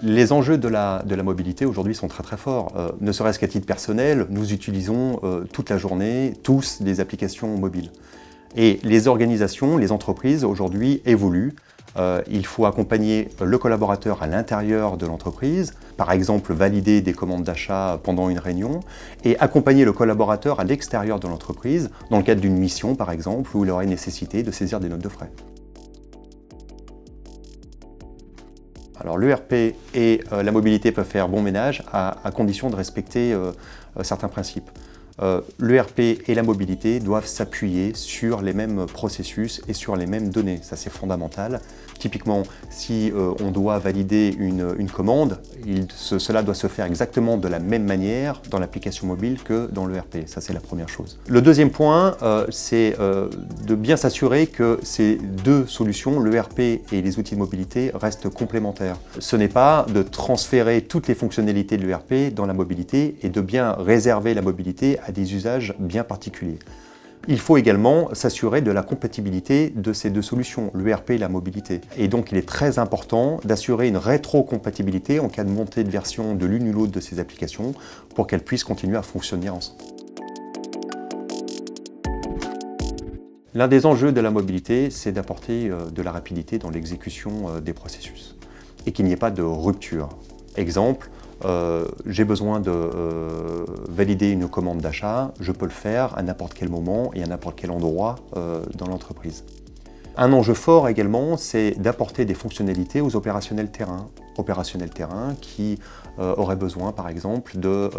Les enjeux de la mobilité aujourd'hui sont très forts. Ne serait-ce qu'à titre personnel, nous utilisons toute la journée tous des applications mobiles. Et les organisations, les entreprises aujourd'hui évoluent. Il faut accompagner le collaborateur à l'intérieur de l'entreprise, par exemple valider des commandes d'achat pendant une réunion, et accompagner le collaborateur à l'extérieur de l'entreprise, dans le cadre d'une mission par exemple, où il aurait nécessité de saisir des notes de frais. Alors l'ERP et la mobilité peuvent faire bon ménage à condition de respecter certains principes. L'ERP et la mobilité doivent s'appuyer sur les mêmes processus et sur les mêmes données. Ça, c'est fondamental. Typiquement, si on doit valider une commande, cela doit se faire exactement de la même manière dans l'application mobile que dans l'ERP. Ça, c'est la première chose. Le deuxième point, c'est de bien s'assurer que ces deux solutions, l'ERP et les outils de mobilité, restent complémentaires. Ce n'est pas de transférer toutes les fonctionnalités de l'ERP dans la mobilité et de bien réserver la mobilité à des usages bien particuliers. Il faut également s'assurer de la compatibilité de ces deux solutions, l'ERP et la mobilité. Et donc il est très important d'assurer une rétrocompatibilité en cas de montée de version de l'une ou l'autre de ces applications pour qu'elles puissent continuer à fonctionner ensemble. L'un des enjeux de la mobilité, c'est d'apporter de la rapidité dans l'exécution des processus et qu'il n'y ait pas de rupture. Exemple, j'ai besoin de valider une commande d'achat, je peux le faire à n'importe quel moment et à n'importe quel endroit dans l'entreprise. Un enjeu fort également, c'est d'apporter des fonctionnalités aux opérationnels terrain. Opérationnels terrain qui auraient besoin par exemple de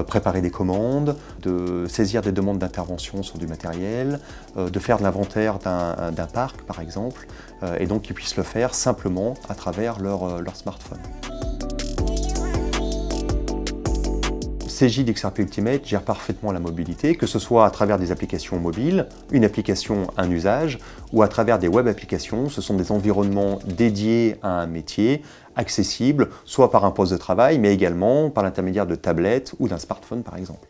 préparer des commandes, de saisir des demandes d'intervention sur du matériel, de faire de l'inventaire d'un parc par exemple, et donc qu'ils puissent le faire simplement à travers leur smartphone. CJ d'XRP Ultimate gère parfaitement la mobilité, que ce soit à travers des applications mobiles, une application, un usage, ou à travers des web applications. Ce sont des environnements dédiés à un métier, accessibles, soit par un poste de travail, mais également par l'intermédiaire de tablettes ou d'un smartphone par exemple.